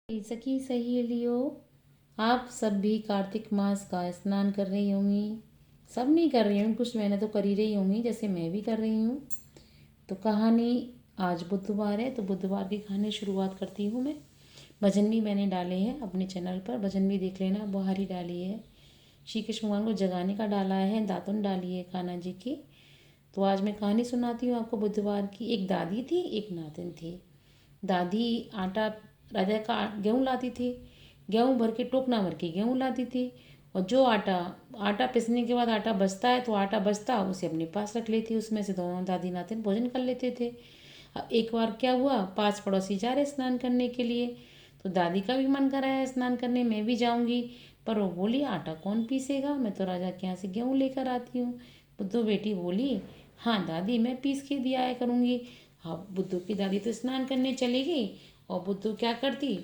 सखी सहेलियों, आप सब भी कार्तिक मास का स्नान कर रही होंगी। सब नहीं कर रही होंगी, कुछ मैंने तो कर ही रही होंगी, जैसे मैं भी कर रही हूँ। तो कहानी, आज बुधवार है तो बुधवार की कहानी शुरुआत करती हूँ मैं। भजन भी मैंने डाले हैं अपने चैनल पर, भजन भी देख लेना, बुहारी डाली है, श्री कृष्ण भगवान को जगाने का डाला है, दातुन डाली है कान्हा जी की। तो आज मैं कहानी सुनाती हूँ आपको बुधवार की। एक दादी थी, एक नातिन थी। दादी आटा, राजा का गेहूँ लाती थी, गेहूँ भर के टोकना भर के गेहूँ लाती थी। और जो आटा आटा पीसने के बाद आटा बचता है तो आटा बचता उसे अपने पास रख लेती, उसमें से दोनों दादी नातिन भोजन कर लेते थे। अब एक बार क्या हुआ, पांच पड़ोसी जा रहे स्नान करने के लिए, तो दादी का भी मन कर रहा है स्नान करने, मैं भी जाऊंगी। पर वो बोली आटा कौन पीसेगा, मैं तो राजा के यहाँ से गेहूँ लेकर आती हूँ। बुद्धू बेटी बोली हाँ दादी, मैं पीस के दिया आया करूँगी। हाँ, बुद्धू की दादी तो स्नान करने चली गई और बुद्धू क्या करती,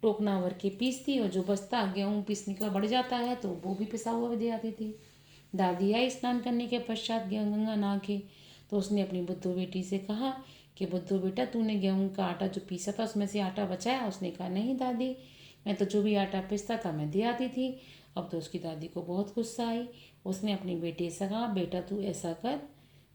टोकना भर के पीसती, और जो बचता गेहूँ पीसने के बाद बढ़ जाता है तो वो भी पिसा हुआ भी दे आती थी। दादी आई स्नान करने के पश्चात गेहूँ गंगा नहा के, तो उसने अपनी बुद्धू बेटी से कहा कि बुद्धू बेटा, तूने गेहूँ का आटा जो पीसा था उसमें से आटा बचाया। उसने कहा नहीं दादी, मैं तो जो भी आटा पीसता था मैं दे आती थी। अब तो उसकी दादी को बहुत गुस्सा आई। उसने अपनी बेटी से कहा बेटा तू ऐसा कर,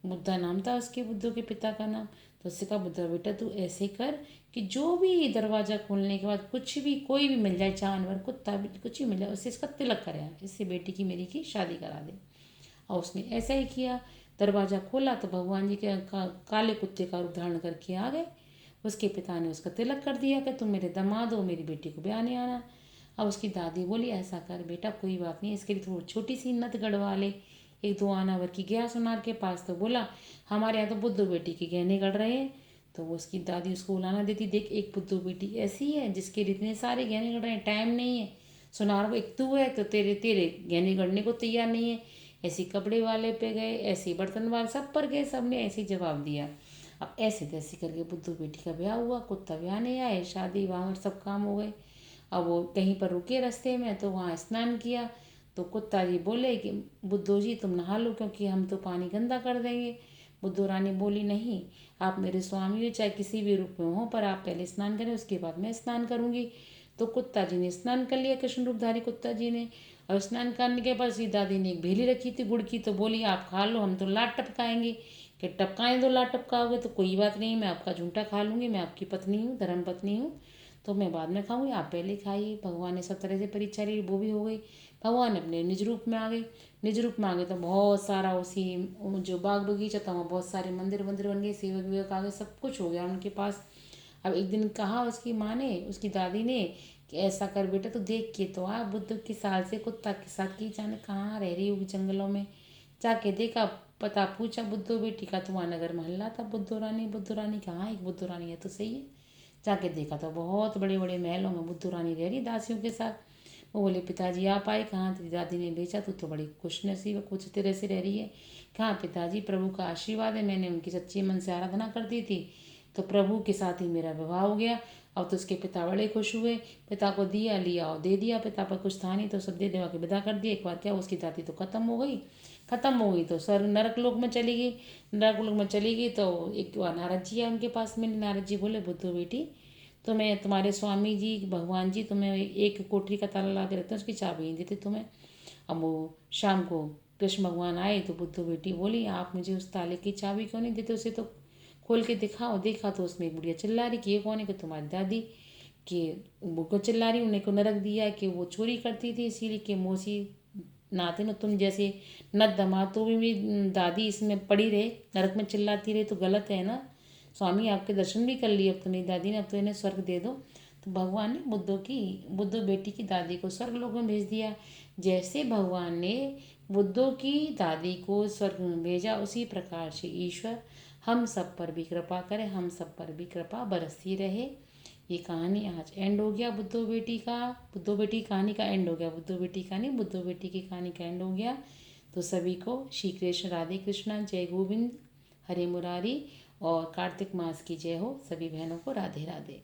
बुद्धा नाम था उसके, बुद्धू के पिता का नाम। तो उससे कहा बुद्धा बेटा तू ऐसे कर कि जो भी दरवाज़ा खोलने के बाद कुछ भी कोई भी मिल जाए, जानवर कुत्ता भी कुछ भी मिल जाए, उससे इसका तिलक करे, इससे बेटी की मेरी की शादी करा दे। और उसने ऐसा ही किया। दरवाज़ा खोला तो भगवान जी के काले कुत्ते का रूप धारण करके आ गए। उसके पिता ने उसका तिलक कर दिया कि तुम मेरे दामाद हो, मेरी बेटी को ब्याने आना। अब उसकी दादी बोली ऐसा कर बेटा, कोई बात नहीं, इसके लिए थोड़ी छोटी सी नथ गढ़वा ले। एक दो आना भर की गया सुनार के पास, तो बोला हमारे यहाँ तो बुद्धू बेटी के गहने गढ़ रहे हैं। तो वो उसकी दादी उसको बुलाना देती, देख एक बुद्धू बेटी ऐसी है जिसके इतने सारे गहने गढ़ रहे हैं, टाइम नहीं है। सुनार वो एक तू है तो तेरे तेरे गहने गढ़ने को तैयार नहीं है। ऐसे कपड़े वाले पे गए, ऐसे बर्तन वाले, सब पर गए, सब ने ऐसे ही जवाब दिया। अब ऐसे तैसे करके बुद्धू बेटी का ब्याह हुआ, कुत्ता ब्याह नहीं आए, शादी वहाँ सब काम हो गए। अब वो कहीं पर रुके रास्ते में तो वहाँ स्नान किया। तो कुत्ता जी बोले कि बुद्धू जी तुम नहा लो क्योंकि हम तो पानी गंदा कर देंगे। बुद्धू रानी बोली नहीं, आप मेरे स्वामी हो चाहे किसी भी रूप में हो, पर आप पहले स्नान करें उसके बाद मैं स्नान करूँगी। तो कुत्ता जी ने स्नान कर लिया, कृष्ण रूपधारी कुत्ता जी ने। और स्नान करने के बाद सी दादी ने एक भेली रखी थी गुड़ की, तो बोली आप खा लो, हम तो लाट टपकाएंगे। कि टपकाएं दो, लाट टपकाओगे तो कोई बात नहीं, मैं आपका झूठा खा लूँगी, मैं आपकी पत्नी हूँ, धर्म पत्नी हूँ, तो मैं बाद में खाऊंगी, आप पहले खाइए। भगवान ने सब तरह से परीक्षा ली, वो भी हो गई। भगवान अपने निज रूप में आ गए। निज रूप में आ गए तो बहुत सारा उसी जो बाग बगीचा था वहाँ बहुत सारे मंदिर मंदिर बन गए, सेवक वेवक आ गए, सब कुछ हो गया उनके पास। अब एक दिन कहा उसकी माँ ने, उसकी दादी ने कि ऐसा कर बेटा तो देख के तो आ, बुद्ध की साल से कुत्ता के साथ की जाने कहाँ रह रही होगी जंगलों में। जाके देखा, पता पूछा बुद्धू बेटी का, तो वहाँ नगर महल्ला था। बुद्धू रानी, बुद्धू रानी कहाँ, एक बुद्धू रानी है तो सही है। जाके देखा तो बहुत बड़े बड़े महलों में बुद्धू रानी रह रही दासियों के साथ। वो बोले पिताजी आप आए कहाँ, तेरी दादी ने भेजा, तू बड़ी खुश नसीब कुछ तरह से रह रही है। कहाँ पिताजी, प्रभु का आशीर्वाद है, मैंने उनकी सच्ची मन से आराधना कर दी थी तो प्रभु के साथ ही मेरा विवाह हो गया। अब तो उसके पिता बड़े खुश हुए, पिता को दिया लिया और दे दिया, पिता पर कुछ था नहीं तो सब दे देवा के विदा कर दिया। एक बार क्या, उसकी दादी तो खत्म हो गई। खत्म हो गई तो स्वर्ग नरक लोक में चली गई। नरक लोक में चली गई तो एक बार नारद जी है उनके पास में। नारद जी बोले बुद्धू बेटी, तो मैं तुम्हारे स्वामी जी भगवान जी तुम्हें एक कोठरी का ताला ला के रखते हैं, उसकी चाबी नहीं देते तुम्हें। अब वो शाम को कृष्ण भगवान आए तो बुद्धू बेटी बोली आप मुझे उस ताले की चाबी क्यों नहीं देते, उसे तो खोल के दिखाओ। देखा तो उसमें एक बुढ़िया चिल्ला रही कि ये कौन है, कि तुम्हारी दादी। कि वो क्यों चिल्ला रही, उन्हें को नरक दिया कि वो चोरी करती थी इसीलिए, कि मोसी नाते न तुम जैसे न दमा तो भी मेरी दादी इसमें पड़ी रहे, नरक में चिल्लाती रहे तो गलत है ना। स्वामी आपके दर्शन भी कर लिए अब तो मेरी दादी ने, अब तो इन्हें स्वर्ग दे दो। तो भगवान ने बुद्धू बेटी की दादी को स्वर्ग लोक में भेज दिया। जैसे भगवान ने बुद्धू की दादी को स्वर्ग में भेजा, उसी प्रकार से ईश्वर हम सब पर भी कृपा करे, हम सब पर भी कृपा बरसती रहे। ये कहानी आज एंड हो गया बुद्धू बेटी का, बुद्धू बेटी की कहानी का एंड हो गया, बुद्धू बेटी का नहीं, बुद्धू बेटी की कहानी का एंड हो गया। तो सभी को श्री कृष्ण राधे कृष्णा, जय गोविंद, हरे मुरारी और कार्तिक मास की जय हो। सभी बहनों को राधे राधे।